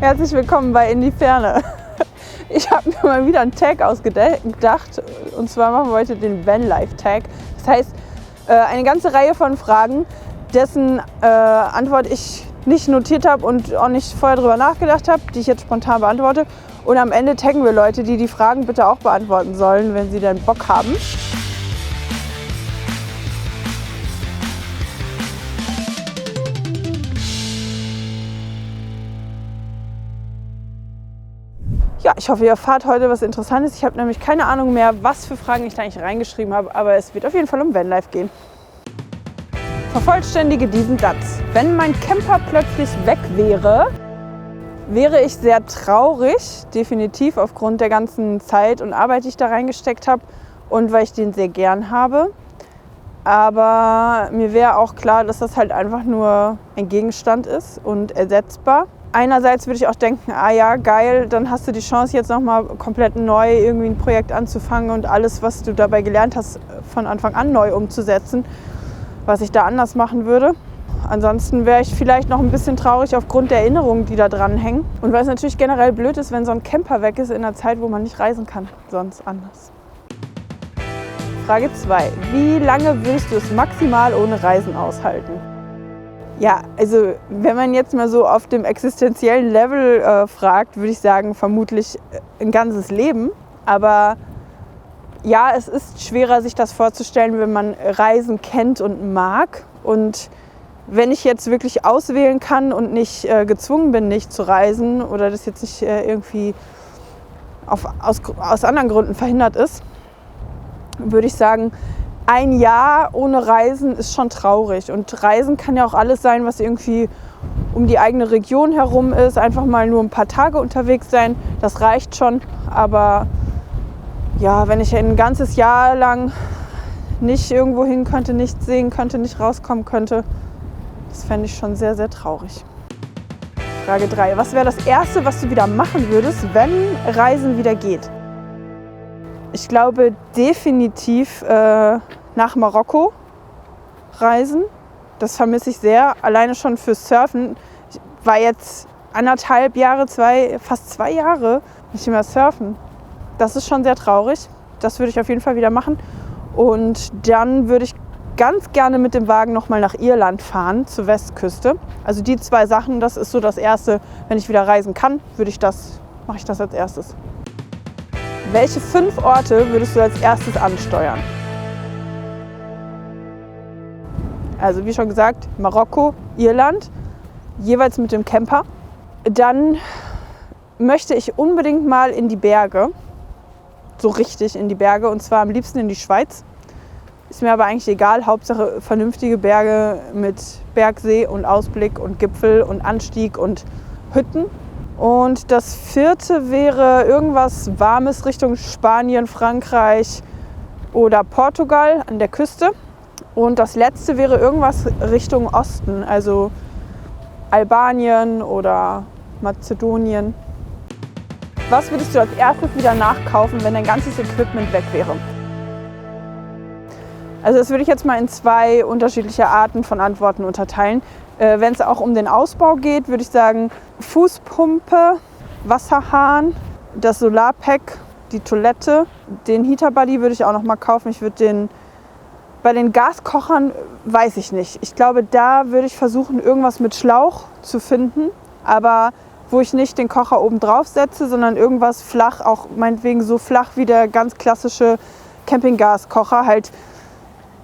Herzlich willkommen bei In die Ferne. Ich habe mir mal wieder einen Tag ausgedacht und zwar machen wir heute den Vanlife-Tag. Das heißt, eine ganze Reihe von Fragen, dessen Antwort ich nicht notiert habe und auch nicht vorher drüber nachgedacht habe, die ich jetzt spontan beantworte. Und am Ende taggen wir Leute, die die Fragen bitte auch beantworten sollen, wenn sie dann Bock haben. Ja, ich hoffe, ihr erfahrt heute was Interessantes. Ich habe nämlich keine Ahnung mehr, was für Fragen ich da eigentlich reingeschrieben habe, aber es wird auf jeden Fall um Vanlife gehen. Vervollständige diesen Satz. Wenn mein Camper plötzlich weg wäre, wäre ich sehr traurig, definitiv aufgrund der ganzen Zeit und Arbeit, die ich da reingesteckt habe und weil ich den sehr gern habe. Aber mir wäre auch klar, dass das halt einfach nur ein Gegenstand ist und ersetzbar. Einerseits würde ich auch denken, ah ja, geil, dann hast du die Chance jetzt nochmal komplett neu irgendwie ein Projekt anzufangen und alles, was du dabei gelernt hast, von Anfang an neu umzusetzen, was ich da anders machen würde. Ansonsten wäre ich vielleicht noch ein bisschen traurig aufgrund der Erinnerungen, die da dran hängen. Und weil es natürlich generell blöd ist, wenn so ein Camper weg ist in einer Zeit, wo man nicht reisen kann, sonst anders. Frage 2. Wie lange würdest du es maximal ohne Reisen aushalten? Ja, also wenn man jetzt mal so auf dem existenziellen Level fragt, würde ich sagen, vermutlich ein ganzes Leben. Aber ja, es ist schwerer, sich das vorzustellen, wenn man Reisen kennt und mag. Und wenn ich jetzt wirklich auswählen kann und nicht gezwungen bin, nicht zu reisen oder das jetzt nicht irgendwie aus anderen Gründen verhindert ist, würde ich sagen, ein Jahr ohne Reisen ist schon traurig. Und Reisen kann ja auch alles sein, was irgendwie um die eigene Region herum ist. Einfach mal nur ein paar Tage unterwegs sein, das reicht schon. Aber ja, wenn ich ein ganzes Jahr lang nicht irgendwo hin könnte, nichts sehen könnte, nicht rauskommen könnte, das fände ich schon sehr, sehr traurig. Frage 3. Was wäre das Erste, was du wieder machen würdest, wenn Reisen wieder geht? Ich glaube definitiv nach Marokko reisen. Das vermisse ich sehr, alleine schon fürs Surfen. Ich war jetzt 1,5 Jahre, fast 2 Jahre nicht mehr surfen. Das ist schon sehr traurig. Das würde ich auf jeden Fall wieder machen. Und dann würde ich ganz gerne mit dem Wagen nochmal nach Irland fahren, zur Westküste. Also die 2 Sachen, das ist so das Erste. Wenn ich wieder reisen kann, mache ich das als erstes. Welche 5 Orte würdest du als erstes ansteuern? Also wie schon gesagt, Marokko, Irland, jeweils mit dem Camper. Dann möchte ich unbedingt mal in die Berge, so richtig in die Berge, und zwar am liebsten in die Schweiz. Ist mir aber eigentlich egal, Hauptsache vernünftige Berge mit Bergsee und Ausblick und Gipfel und Anstieg und Hütten. Und das 4. wäre irgendwas Warmes Richtung Spanien, Frankreich oder Portugal an der Küste. Und das letzte wäre irgendwas Richtung Osten, also Albanien oder Mazedonien. Was würdest du als erstes wieder nachkaufen, wenn dein ganzes Equipment weg wäre? Also das würde ich jetzt mal in 2 unterschiedliche Arten von Antworten unterteilen. Wenn es auch um den Ausbau geht, würde ich sagen Fußpumpe, Wasserhahn, das Solarpack, die Toilette, den Heater-Buddy würde ich auch noch mal kaufen. Ich würde bei den Gaskochern weiß ich nicht. Ich glaube, da würde ich versuchen, irgendwas mit Schlauch zu finden, aber wo ich nicht den Kocher oben drauf setze, sondern irgendwas flach, auch meinetwegen so flach wie der ganz klassische Campinggaskocher, halt,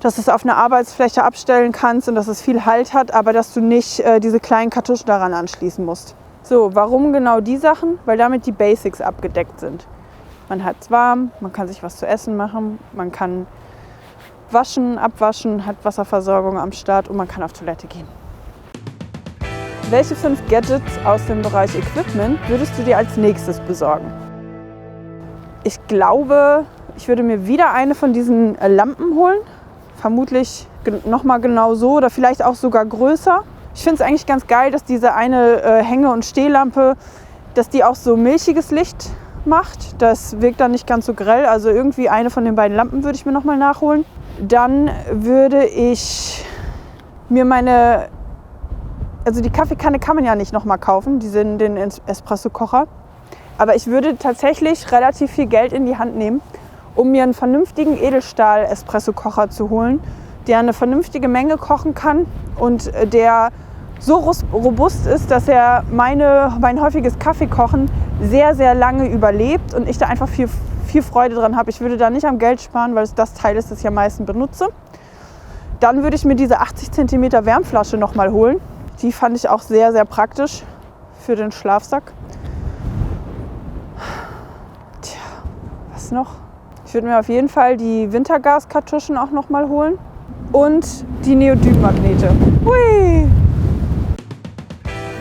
dass du es auf einer Arbeitsfläche abstellen kannst und dass es viel Halt hat, aber dass du nicht diese kleinen Kartuschen daran anschließen musst. So, warum genau die Sachen? Weil damit die Basics abgedeckt sind. Man hat es warm, man kann sich was zu essen machen, man kann waschen, abwaschen, hat Wasserversorgung am Start und man kann auf Toilette gehen. Welche 5 Gadgets aus dem Bereich Equipment würdest du dir als nächstes besorgen? Ich glaube, ich würde mir wieder eine von diesen Lampen holen. Vermutlich nochmal genau so oder vielleicht auch sogar größer. Ich finde es eigentlich ganz geil, dass diese eine Hänge- und Stehlampe, dass die auch so milchiges Licht macht. Das wirkt dann nicht ganz so grell. Also irgendwie eine von den beiden Lampen würde ich mir nochmal nachholen. Dann würde ich mir meine also die Kaffeekanne kann man ja nicht nochmal kaufen, den Espresso-Kocher. Aber ich würde tatsächlich relativ viel Geld in die Hand nehmen, um mir einen vernünftigen Edelstahl-Espresso-Kocher zu holen, der eine vernünftige Menge kochen kann und der so robust ist, dass er mein häufiges Kaffeekochen sehr, sehr lange überlebt und ich da einfach viel Freude dran habe. Ich würde da nicht am Geld sparen, weil es das Teil ist, das ich am meisten benutze. Dann würde ich mir diese 80 cm Wärmflasche nochmal holen. Die fand ich auch sehr, sehr praktisch für den Schlafsack. Tja, was noch? Ich würde mir auf jeden Fall die Wintergaskartuschen auch nochmal holen. Und die Neodym-Magnete. Hui!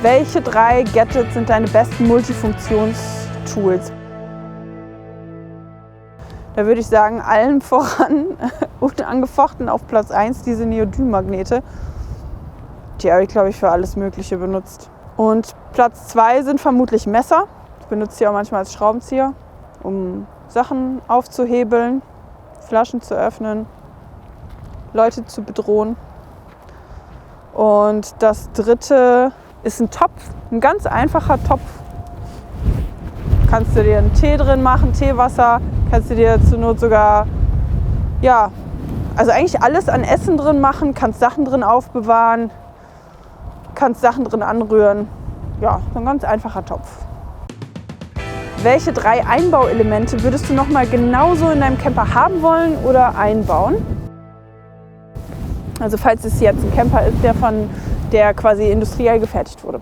Welche 3 Gadgets sind deine besten Multifunktionstools? Da würde ich sagen, allen voran und angefochten auf Platz 1 diese Neodym-Magnete. Die habe ich, glaube ich, für alles Mögliche benutzt. Und Platz 2 sind vermutlich Messer. Ich benutze die auch manchmal als Schraubenzieher, um Sachen aufzuhebeln, Flaschen zu öffnen, Leute zu bedrohen. Und das 3. ist ein Topf, ein ganz einfacher Topf. Kannst du dir einen Tee drin machen, Teewasser, kannst du dir zur Not sogar, ja, also eigentlich alles an Essen drin machen, kannst Sachen drin aufbewahren, kannst Sachen drin anrühren. Ja, so ein ganz einfacher Topf. Welche 3 Einbauelemente würdest du noch mal genauso in deinem Camper haben wollen oder einbauen? Also falls es jetzt ein Camper ist, der quasi industriell gefertigt wurde.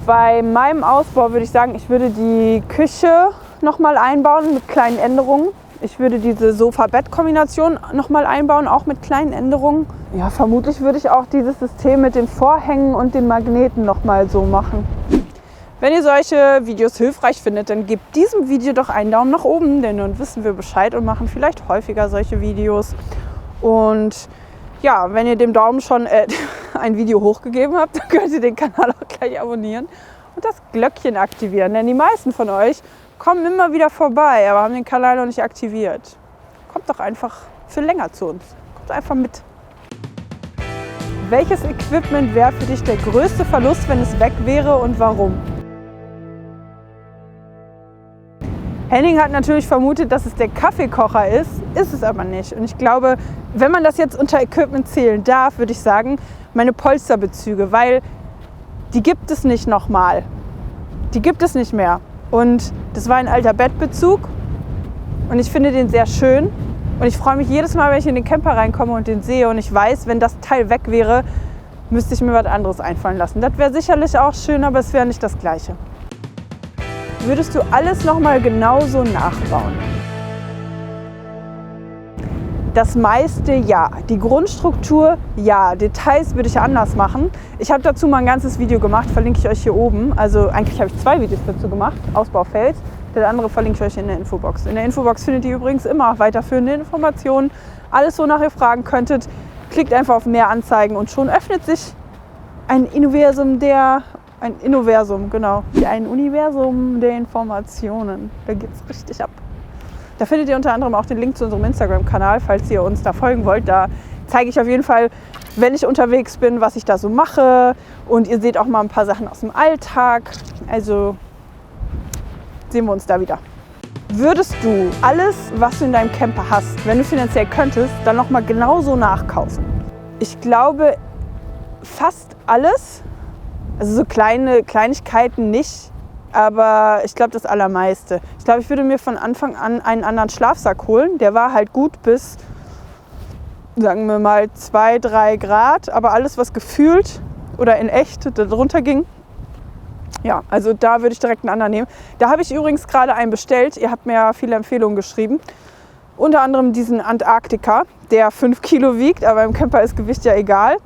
Bei meinem Ausbau würde ich sagen, ich würde die Küche noch mal einbauen mit kleinen Änderungen. Ich würde diese Sofa-Bett-Kombination noch mal einbauen, auch mit kleinen Änderungen. Ja, vermutlich würde ich auch dieses System mit den Vorhängen und den Magneten noch mal so machen. Wenn ihr solche Videos hilfreich findet, dann gebt diesem Video doch einen Daumen nach oben, denn dann wissen wir Bescheid und machen vielleicht häufiger solche Videos. Und ja, wenn ihr dem Daumen schon ein Video hochgegeben habt, dann könnt ihr den Kanal auch gleich abonnieren und das Glöckchen aktivieren. Denn die meisten von euch kommen immer wieder vorbei, aber haben den Kanal noch nicht aktiviert. Kommt doch einfach für länger zu uns. Kommt einfach mit. Welches Equipment wäre für dich der größte Verlust, wenn es weg wäre und warum? Henning hat natürlich vermutet, dass es der Kaffeekocher ist es aber nicht. Und ich glaube, wenn man das jetzt unter Equipment zählen darf, würde ich sagen, meine Polsterbezüge, weil die gibt es nicht nochmal. Die gibt es nicht mehr. Und das war ein alter Bettbezug und ich finde den sehr schön. Und ich freue mich jedes Mal, wenn ich in den Camper reinkomme und den sehe und ich weiß, wenn das Teil weg wäre, müsste ich mir was anderes einfallen lassen. Das wäre sicherlich auch schön, aber es wäre nicht das Gleiche. Würdest du alles nochmal genauso nachbauen? Das meiste ja. Die Grundstruktur ja. Details würde ich anders machen. Ich habe dazu mal ein ganzes Video gemacht, verlinke ich euch hier oben. Also eigentlich habe ich 2 Videos dazu gemacht, Ausbaufeld. Der andere verlinke ich euch in der Infobox. In der Infobox findet ihr übrigens immer weiterführende Informationen. Alles, wonach ihr fragen könntet. Klickt einfach auf mehr Anzeigen und schon öffnet sich ein Universum der Informationen. Da geht es richtig ab. Da findet ihr unter anderem auch den Link zu unserem Instagram-Kanal, falls ihr uns da folgen wollt. Da zeige ich auf jeden Fall, wenn ich unterwegs bin, was ich da so mache. Und ihr seht auch mal ein paar Sachen aus dem Alltag. Also sehen wir uns da wieder. Würdest du alles, was du in deinem Camper hast, wenn du finanziell könntest, dann nochmal genauso nachkaufen? Ich glaube, fast alles. Also so kleine Kleinigkeiten nicht, aber ich glaube das Allermeiste. Ich glaube, ich würde mir von Anfang an einen anderen Schlafsack holen. Der war halt gut bis, sagen wir mal, 2-3 Grad. Aber alles, was gefühlt oder in echt darunter ging, ja, also da würde ich direkt einen anderen nehmen. Da habe ich übrigens gerade einen bestellt. Ihr habt mir ja viele Empfehlungen geschrieben. Unter anderem diesen Antarktika, der 5 Kilo wiegt, aber im Camper ist Gewicht ja egal.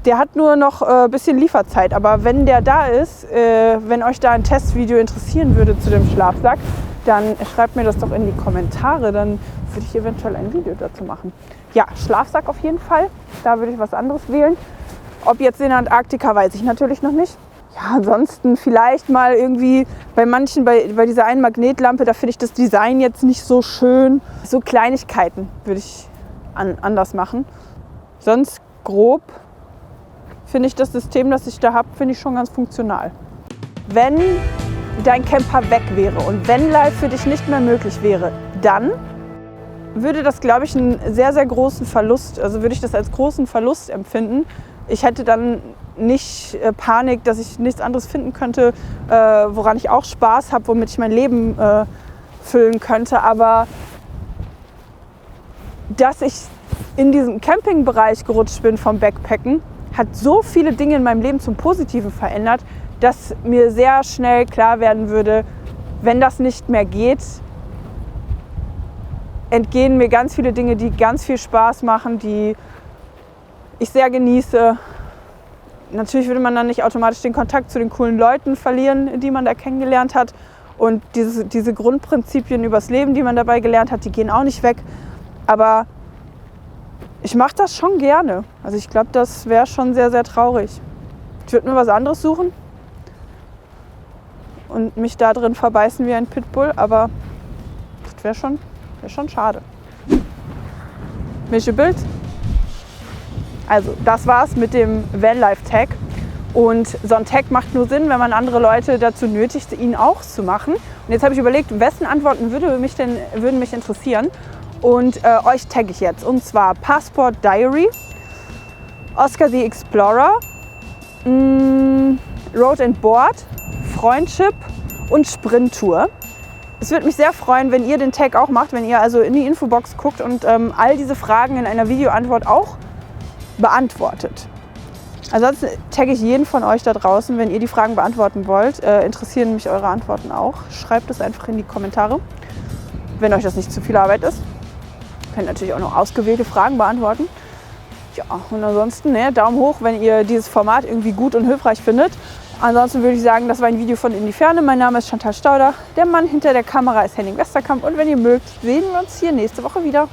Der hat nur noch ein bisschen Lieferzeit, aber wenn der da ist, wenn euch da ein Testvideo interessieren würde zu dem Schlafsack, dann schreibt mir das doch in die Kommentare, dann würde ich eventuell ein Video dazu machen. Ja, Schlafsack auf jeden Fall, da würde ich was anderes wählen. Ob jetzt in der Antarktika, weiß ich natürlich noch nicht. Ja, ansonsten vielleicht mal irgendwie bei manchen, bei dieser einen Magnetlampe, da finde ich das Design jetzt nicht so schön. So Kleinigkeiten würde ich anders machen. Sonst grob finde ich das System, das ich da habe, finde ich schon ganz funktional. Wenn dein Camper weg wäre und Vanlife für dich nicht mehr möglich wäre, dann würde das, glaube ich, einen sehr, sehr großen Verlust, also würde ich das als großen Verlust empfinden. Ich hätte dann nicht Panik, dass ich nichts anderes finden könnte, woran ich auch Spaß habe, womit ich mein Leben füllen könnte. Aber dass ich in diesen Campingbereich gerutscht bin vom Backpacken, hat so viele Dinge in meinem Leben zum Positiven verändert, dass mir sehr schnell klar werden würde, wenn das nicht mehr geht, entgehen mir ganz viele Dinge, die ganz viel Spaß machen, die ich sehr genieße. Natürlich würde man dann nicht automatisch den Kontakt zu den coolen Leuten verlieren, die man da kennengelernt hat. Und diese Grundprinzipien übers Leben, die man dabei gelernt hat, die gehen auch nicht weg. Aber ich mache das schon gerne. Also ich glaube, das wäre schon sehr, sehr traurig. Ich würde mir was anderes suchen und mich da drin verbeißen wie ein Pitbull, aber das wäre schon schade. Welches Bild? Also das war's mit dem Vanlife-Tag. Und so ein Tag macht nur Sinn, wenn man andere Leute dazu nötigt, ihn auch zu machen. Und jetzt habe ich überlegt, wessen Antworten würden mich interessieren. Und euch tagge ich jetzt. Und zwar Passport Diary, Oscar the Explorer, Road and Board, Freundship und Sprint-Tour. Es würde mich sehr freuen, wenn ihr den Tag auch macht, wenn ihr also in die Infobox guckt und all diese Fragen in einer Videoantwort auch beantwortet. Ansonsten tagge ich jeden von euch da draußen, wenn ihr die Fragen beantworten wollt. Interessieren mich eure Antworten auch. Schreibt es einfach in die Kommentare, wenn euch das nicht zu viel Arbeit ist. Ihr könnt natürlich auch noch ausgewählte Fragen beantworten. Ja, und ansonsten Daumen hoch, wenn ihr dieses Format irgendwie gut und hilfreich findet. Ansonsten würde ich sagen, das war ein Video von In die Ferne. Mein Name ist Chantal Stauder. Der Mann hinter der Kamera ist Henning Westerkamp. Und wenn ihr mögt, sehen wir uns hier nächste Woche wieder.